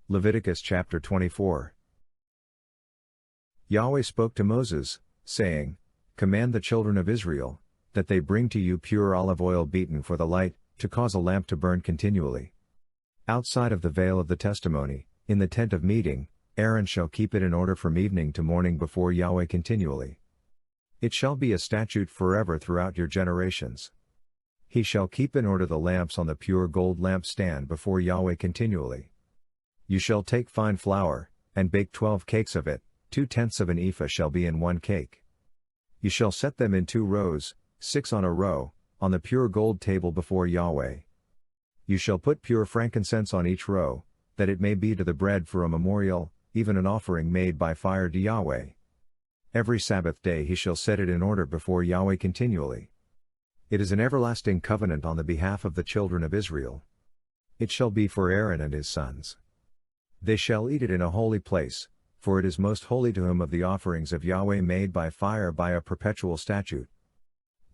Leviticus chapter 24. Yahweh spoke to Moses, saying, Command the children of Israel, that they bring to you pure olive oil beaten for the light, to cause a lamp to burn continually. Outside of the veil of the testimony, in the tent of meeting, Aaron shall keep it in order from evening to morning before Yahweh continually. It shall be a statute forever throughout your generations. He shall keep in order the lamps on the pure gold lampstand before Yahweh continually. You shall take fine flour, and bake 12 cakes of it, 2/10 of an ephah shall be in one cake. You shall set them in 2 rows, 6 on a row, on the pure gold table before Yahweh. You shall put pure frankincense on each row, that it may be to the bread for a memorial, even an offering made by fire to Yahweh. Every Sabbath day he shall set it in order before Yahweh continually. It is an everlasting covenant on the behalf of the children of Israel. It shall be for Aaron and his sons. They shall eat it in a holy place, for it is most holy to him of the offerings of Yahweh made by fire by a perpetual statute.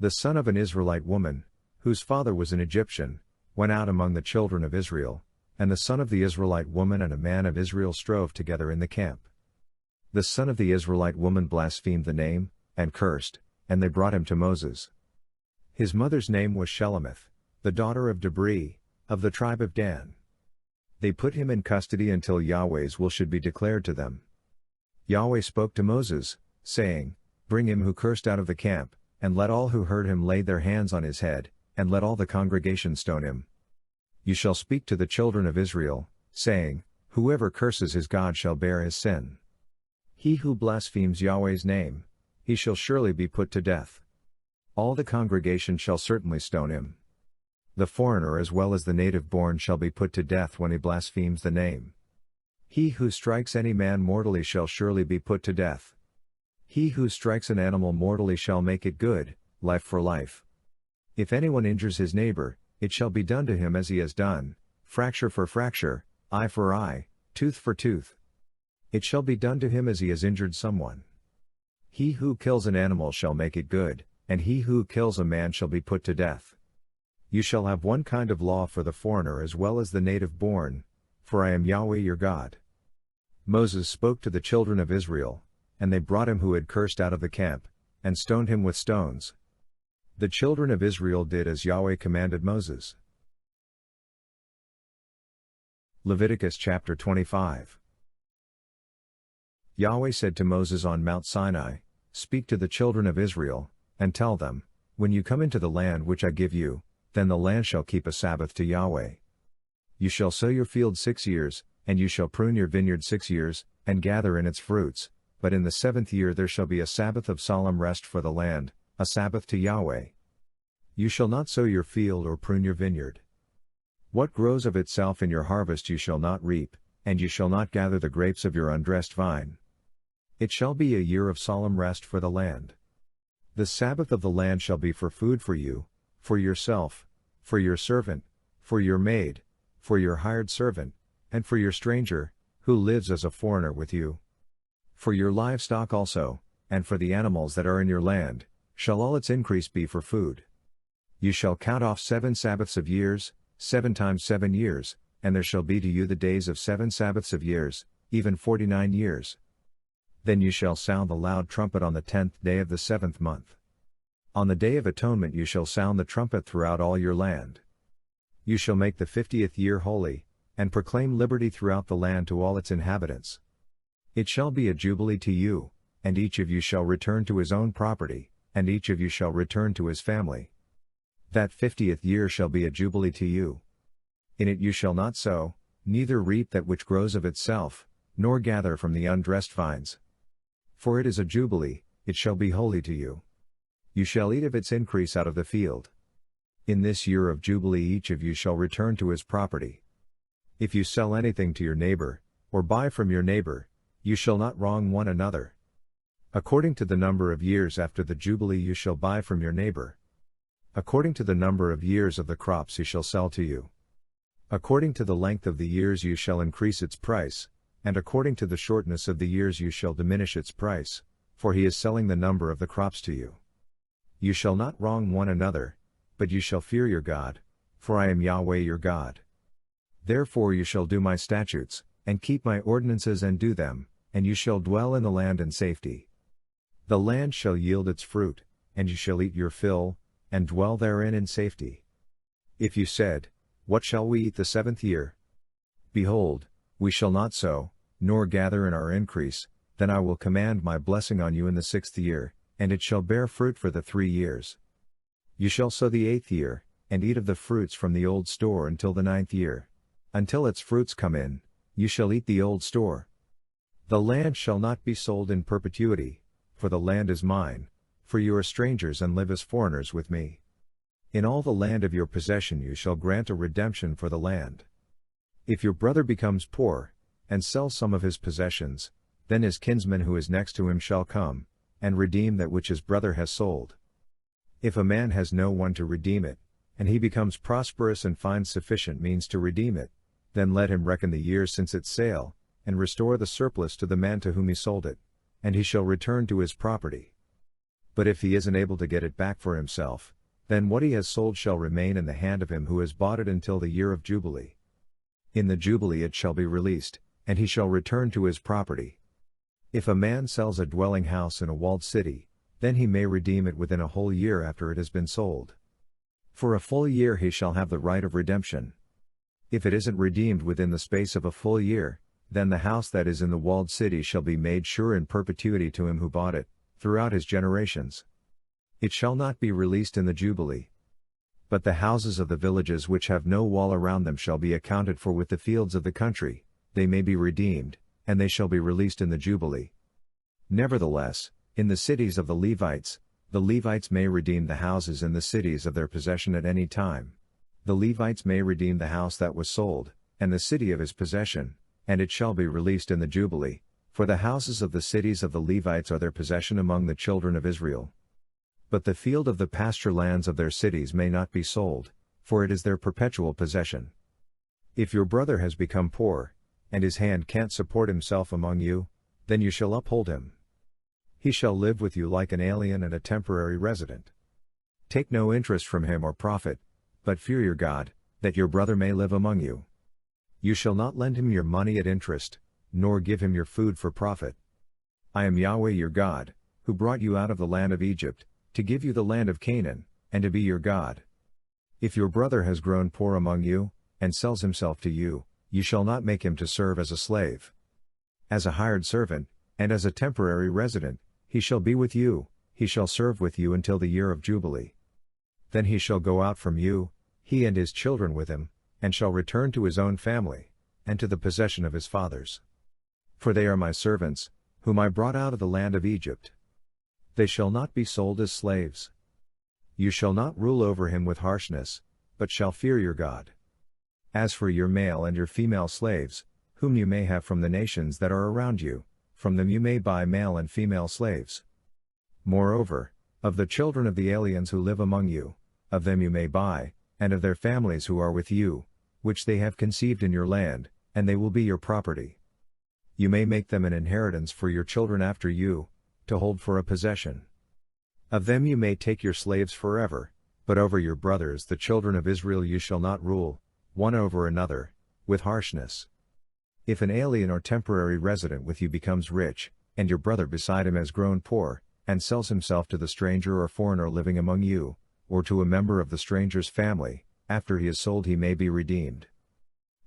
The son of an Israelite woman, whose father was an Egyptian, went out among the children of Israel, and the son of the Israelite woman and a man of Israel strove together in the camp. The son of the Israelite woman blasphemed the name, and cursed, and they brought him to Moses. His mother's name was Shelemith, the daughter of Debri, of the tribe of Dan. They put him in custody until Yahweh's will should be declared to them. Yahweh spoke to Moses, saying, Bring him who cursed out of the camp, and let all who heard him lay their hands on his head, and let all the congregation stone him. You shall speak to the children of Israel, saying, Whoever curses his God shall bear his sin. He who blasphemes Yahweh's name, he shall surely be put to death. All the congregation shall certainly stone him. The foreigner as well as the native born shall be put to death when he blasphemes the name. He who strikes any man mortally shall surely be put to death. He who strikes an animal mortally shall make it good, life for life. If anyone injures his neighbor, it shall be done to him as he has done, fracture for fracture, eye for eye, tooth for tooth. It shall be done to him as he has injured someone. He who kills an animal shall make it good, and he who kills a man shall be put to death. You shall have one kind of law for the foreigner as well as the native born, for I am Yahweh your God. Moses spoke to the children of Israel, and they brought him who had cursed out of the camp, and stoned him with stones. The children of Israel did as Yahweh commanded Moses. Leviticus chapter 25. Yahweh said to Moses on Mount Sinai, Speak to the children of Israel, and tell them, When you come into the land which I give you, then the land shall keep a Sabbath to Yahweh. You shall sow your field 6 years, and you shall prune your vineyard 6 years, and gather in its fruits, but in the 7th year there shall be a Sabbath of solemn rest for the land, a Sabbath to Yahweh. You shall not sow your field or prune your vineyard. What grows of itself in your harvest you shall not reap, and you shall not gather the grapes of your undressed vine. It shall be a year of solemn rest for the land. The Sabbath of the land shall be for food for you, for yourself, for your servant, for your maid, for your hired servant, and for your stranger, who lives as a foreigner with you. For your livestock also, and for the animals that are in your land, shall all its increase be for food. You shall count off 7 Sabbaths of years, 7 times 7 years, and there shall be to you the days of 7 Sabbaths of years, even 49 years. Then you shall sound the loud trumpet on the 10th day of the 7th month. On the day of atonement you shall sound the trumpet throughout all your land. You shall make the 50th year holy, and proclaim liberty throughout the land to all its inhabitants. It shall be a jubilee to you, and each of you shall return to his own property, and each of you shall return to his family. That 50th year shall be a jubilee to you. In it you shall not sow, neither reap that which grows of itself, nor gather from the undressed vines. For it is a jubilee, it shall be holy to you. You shall eat of its increase out of the field. In this year of jubilee each of you shall return to his property. If you sell anything to your neighbor, or buy from your neighbor, you shall not wrong one another. According to the number of years after the jubilee you shall buy from your neighbor. According to the number of years of the crops he shall sell to you. According to the length of the years you shall increase its price, and according to the shortness of the years you shall diminish its price, for he is selling the number of the crops to you. You shall not wrong one another, but you shall fear your God, for I am Yahweh your God. Therefore you shall do my statutes, and keep my ordinances and do them, and you shall dwell in the land in safety. The land shall yield its fruit, and you shall eat your fill, and dwell therein in safety. If you said, What shall we eat the 7th year? Behold, we shall not sow, nor gather in our increase, then I will command my blessing on you in the 6th year, and it shall bear fruit for the 3 years. You shall sow the 8th year, and eat of the fruits from the old store until the 9th year. Until its fruits come in, you shall eat the old store. The land shall not be sold in perpetuity, for the land is mine, for you are strangers and live as foreigners with me. In all the land of your possession you shall grant a redemption for the land. If your brother becomes poor, and sells some of his possessions, then his kinsman who is next to him shall come, and redeem that which his brother has sold. If a man has no one to redeem it, and he becomes prosperous and finds sufficient means to redeem it, then let him reckon the years since its sale, and restore the surplus to the man to whom he sold it, and he shall return to his property. But if he isn't able to get it back for himself, then what he has sold shall remain in the hand of him who has bought it until the year of Jubilee. In the Jubilee it shall be released, and he shall return to his property. If a man sells a dwelling house in a walled city, then he may redeem it within a whole year after it has been sold. For a full year he shall have the right of redemption. If it isn't redeemed within the space of a full year, then the house that is in the walled city shall be made sure in perpetuity to him who bought it, throughout his generations. It shall not be released in the Jubilee. But the houses of the villages which have no wall around them shall be accounted for with the fields of the country, they may be redeemed, and they shall be released in the Jubilee. Nevertheless, in the cities of the Levites may redeem the houses in the cities of their possession at any time. The Levites may redeem the house that was sold, and the city of his possession, and it shall be released in the Jubilee, for the houses of the cities of the Levites are their possession among the children of Israel. But the field of the pasture lands of their cities may not be sold, for it is their perpetual possession. If your brother has become poor, and his hand can't support himself among you, then you shall uphold him. He shall live with you like an alien and a temporary resident. Take no interest from him or profit, but fear your God, that your brother may live among you. You shall not lend him your money at interest, nor give him your food for profit. I am Yahweh your God, who brought you out of the land of Egypt, to give you the land of Canaan, and to be your God. If your brother has grown poor among you, and sells himself to you, you shall not make him to serve as a slave. As a hired servant, and as a temporary resident, he shall be with you, he shall serve with you until the year of Jubilee. Then he shall go out from you, he and his children with him, and shall return to his own family, and to the possession of his fathers. For they are my servants, whom I brought out of the land of Egypt. They shall not be sold as slaves. You shall not rule over him with harshness, but shall fear your God. As for your male and your female slaves, whom you may have from the nations that are around you, from them you may buy male and female slaves. Moreover, of the children of the aliens who live among you, of them you may buy, and of their families who are with you, which they have conceived in your land, and they will be your property. You may make them an inheritance for your children after you, to hold for a possession. Of them you may take your slaves forever, but over your brothers the children of Israel you shall not rule, one over another, with harshness. If an alien or temporary resident with you becomes rich, and your brother beside him has grown poor, and sells himself to the stranger or foreigner living among you, or to a member of the stranger's family, after he is sold he may be redeemed.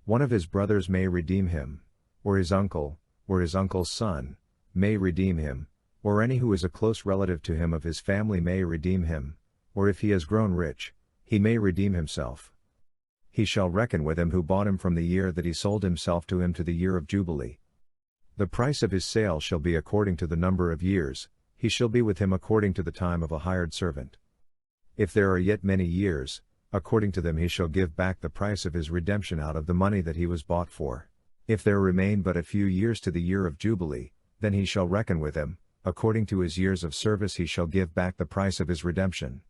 One of his brothers may redeem him, or his uncle's son, may redeem him, or any who is a close relative to him of his family may redeem him, or if he has grown rich, he may redeem himself. He shall reckon with him who bought him from the year that he sold himself to him to the year of Jubilee. The price of his sale shall be according to the number of years, he shall be with him according to the time of a hired servant. If there are yet many years, according to them he shall give back the price of his redemption out of the money that he was bought for. If there remain but a few years to the year of Jubilee, then he shall reckon with him, according to his years of service he shall give back the price of his redemption.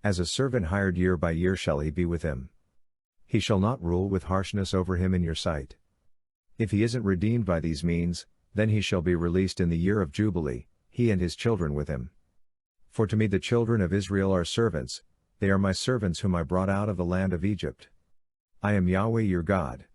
As a servant hired year by year shall he be with him. He shall not rule with harshness over him in your sight. If he isn't redeemed by these means, then he shall be released in the year of Jubilee, he and his children with him. For to me the children of Israel are servants, they are my servants whom I brought out of the land of Egypt. I am Yahweh your God.